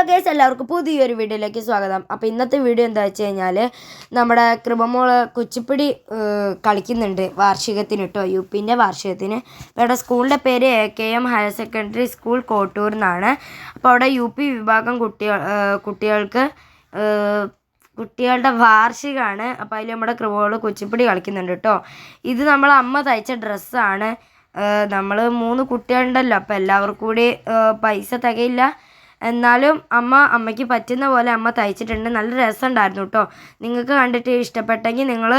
Guys, എല്ലാവർക്കും പുതിയൊരു വീഡിയോയിലേക്ക് സ്വാഗതം. അപ്പോൾ ഇന്നത്തെ വീഡിയോ എന്താ വെച്ച് കഴിഞ്ഞാൽ നമ്മുടെ കൃപമോള് കുച്ചിപ്പിടി കളിക്കുന്നുണ്ട് വാർഷികത്തിന് കേട്ടോ, യുപിൻ്റെ വാർഷികത്തിന്. ഇവിടെ സ്കൂളിൻ്റെ പേര് AKM higher secondary school Kottur എന്നാണ്. അപ്പോൾ അവിടെ UP വിഭാഗം കുട്ടികളുടെ വാർഷികമാണ്. അപ്പോൾ അതിൽ നമ്മുടെ കൃപമോള് കുച്ചിപ്പിടി കളിക്കുന്നുണ്ട് കേട്ടോ. ഇത് നമ്മളെ അമ്മ തയ്ച്ച ഡ്രസ്സാണ്. നമ്മൾ 3 കുട്ടികളുണ്ടല്ലോ, അപ്പോൾ എല്ലാവർക്കും കൂടി പൈസ തികയില്ല. എന്നാലും അമ്മയ്ക്ക് പറ്റുന്ന പോലെ അമ്മ തയ്ച്ചിട്ടുണ്ട്. നല്ല രസമുണ്ടായിരുന്നു കേട്ടോ. നിങ്ങൾക്ക് കണ്ടിട്ട് ഇഷ്ടപ്പെട്ടെങ്കിൽ നിങ്ങൾ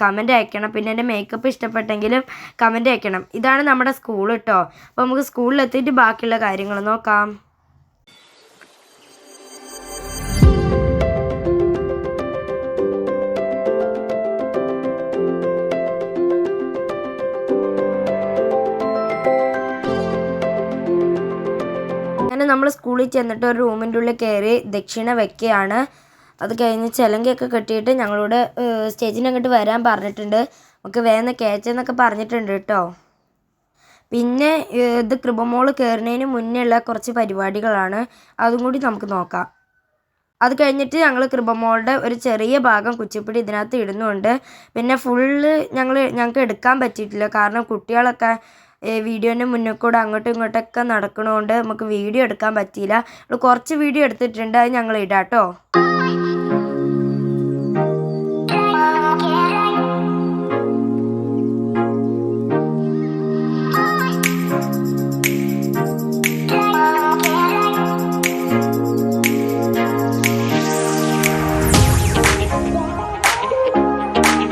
കമൻറ്റ് അയക്കണം. പിന്നെ എൻ്റെ മേക്കപ്പ് ഇഷ്ടപ്പെട്ടെങ്കിലും കമൻറ്റ് അയക്കണം. ഇതാണ് നമ്മുടെ സ്കൂൾ കേട്ടോ. അപ്പോൾ നമുക്ക് സ്കൂളിലെത്തിയിട്ട് ബാക്കിയുള്ള കാര്യങ്ങൾ നോക്കാം. അങ്ങനെ നമ്മൾ സ്കൂളിൽ ചെന്നിട്ട് ഒരു റൂമിൻ്റെ ഉള്ളിൽ കയറി ദക്ഷിണ വെക്കുകയാണ്. അത് കഴിഞ്ഞ് ചിലങ്കയൊക്കെ കെട്ടിയിട്ട് ഞങ്ങളോട് സ്റ്റേജിന് അങ്ങോട്ട് വരാൻ പറഞ്ഞിട്ടുണ്ട്. നമുക്ക് വേഗം കേച്ചെന്നൊക്കെ പറഞ്ഞിട്ടുണ്ട് കേട്ടോ. പിന്നെ ഇത് കൃപമോള് കയറുന്നതിന് മുന്നേ ഉള്ള കുറച്ച് പരിപാടികളാണ്, അതും കൂടി നമുക്ക് നോക്കാം. അത് കഴിഞ്ഞിട്ട് ഞങ്ങൾ കൃപമോളുടെ ഒരു ചെറിയ ഭാഗം കുച്ചിപ്പിടി ഇതിനകത്ത് ഇടുന്നുണ്ട്. പിന്നെ ഫുള്ള് ഞങ്ങൾക്ക് എടുക്കാൻ പറ്റിയിട്ടില്ല, കാരണം കുട്ടികളൊക്കെ വീഡിയോൻ്റെ മുന്നിൽ കൂടെ അങ്ങോട്ടും ഇങ്ങോട്ടൊക്കെ നടക്കണോണ്ട് നമുക്ക് വീഡിയോ എടുക്കാൻ പറ്റിയില്ല. കുറച്ച് വീഡിയോ എടുത്തിട്ടുണ്ട്, അത് ഞങ്ങൾ ഇടാം കേട്ടോ.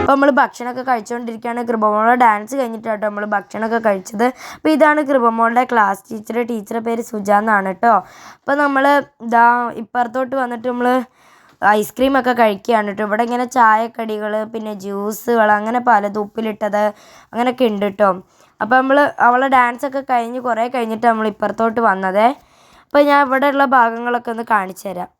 അപ്പോൾ നമ്മൾ ഭക്ഷണമൊക്കെ കഴിച്ചുകൊണ്ടിരിക്കുകയാണ്. കൃപമോളുടെ ഡാൻസ് കഴിഞ്ഞിട്ടാണ് നമ്മൾ ഭക്ഷണമൊക്കെ കഴിച്ചത്. അപ്പോൾ ഇതാണ് കൃപമോളുടെ ക്ലാസ് ടീച്ചറുടെ പേര് സുജ എന്നാണ് കേട്ടോ. അപ്പോൾ നമ്മൾ ഇപ്പുറത്തോട്ട് വന്നിട്ട് നമ്മൾ ഐസ്ക്രീമൊക്കെ കഴിക്കുകയാണ് കേട്ടോ. ഇവിടെ ഇങ്ങനെ ചായക്കടികൾ, പിന്നെ ജ്യൂസുകൾ, അങ്ങനെ പലതും, ഉപ്പിലിട്ടത്, അങ്ങനെയൊക്കെ ഉണ്ട് കേട്ടോ. അപ്പോൾ അവളെ ഡാൻസൊക്കെ കഴിഞ്ഞ് കുറേ കഴിഞ്ഞിട്ട് നമ്മൾ ഇപ്പുറത്തോട്ട് വന്നത്. അപ്പോൾ ഞാൻ ഇവിടെയുള്ള ഭാഗങ്ങളൊക്കെ ഒന്ന് കാണിച്ചു തരാം.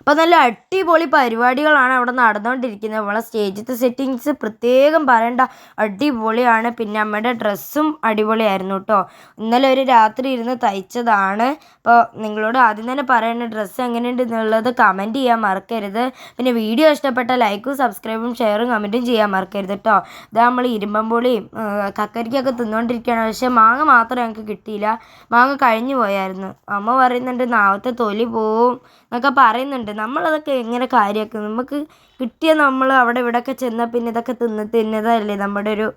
അപ്പോൾ നല്ല അടിപൊളി പരിപാടികളാണ് അവിടെ നടന്നുകൊണ്ടിരിക്കുന്നത്. നമ്മളെ സ്റ്റേജിലത്തെ സെറ്റിങ്സ് പ്രത്യേകം പറയേണ്ട, അടിപൊളിയാണ്. പിന്നെ അമ്മയുടെ ഡ്രസ്സും അടിപൊളിയായിരുന്നു കേട്ടോ. ഇന്നലെ ഒരു രാത്രി ഇരുന്ന് തയ്ച്ചതാണ്. അപ്പോൾ നിങ്ങളോട് ആദ്യം തന്നെ പറയേണ്ട, ഡ്രസ്സ് എങ്ങനെയുണ്ട് എന്നുള്ളത് കമൻറ്റ് ചെയ്യാൻ മറക്കരുത്. പിന്നെ വീഡിയോ ഇഷ്ടപ്പെട്ട ലൈക്കും സബ്സ്ക്രൈബും ഷെയറും കമൻറ്റും ചെയ്യാൻ മറക്കരുത് കേട്ടോ. ഇത് നമ്മൾ ഇരുമ്പമ്പുളിയും കക്കരിക്കൊക്കെ തിന്നുകൊണ്ടിരിക്കുകയാണ്. പക്ഷേ മാങ്ങ മാത്രം ഞങ്ങൾക്ക് കിട്ടിയില്ല, മാങ്ങ കഴിഞ്ഞു പോയായിരുന്നു. അമ്മ പറയുന്നുണ്ട് നാളത്തെ തൊലി പോവും എന്നൊക്കെ പറയുന്നുണ്ട്. നമ്മളതൊക്കെ എങ്ങനെ കാര്യമാക്കും? നമുക്ക് കിട്ടിയ നമ്മൾ അവിടെ ഇവിടെയൊക്കെ ചെന്നാൽ പിന്നെ ഇതൊക്കെ തിന്നതല്ലേ നമ്മുടെ ഒരു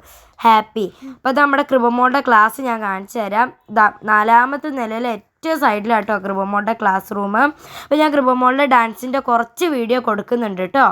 ഹാപ്പി. അപ്പോൾ അത് നമ്മുടെ കൃപമോളുടെ ക്ലാസ് ഞാൻ കാണിച്ചു തരാം. 4ാമത്തെ നിലയിൽ ഏറ്റവും സൈഡിലാട്ടോ കൃപമോളുടെ ക്ലാസ് റൂം. അപ്പോൾ ഞാൻ കൃപമോളുടെ ഡാൻസിൻ്റെ കുറച്ച് വീഡിയോ കൊടുക്കുന്നുണ്ട് കേട്ടോ.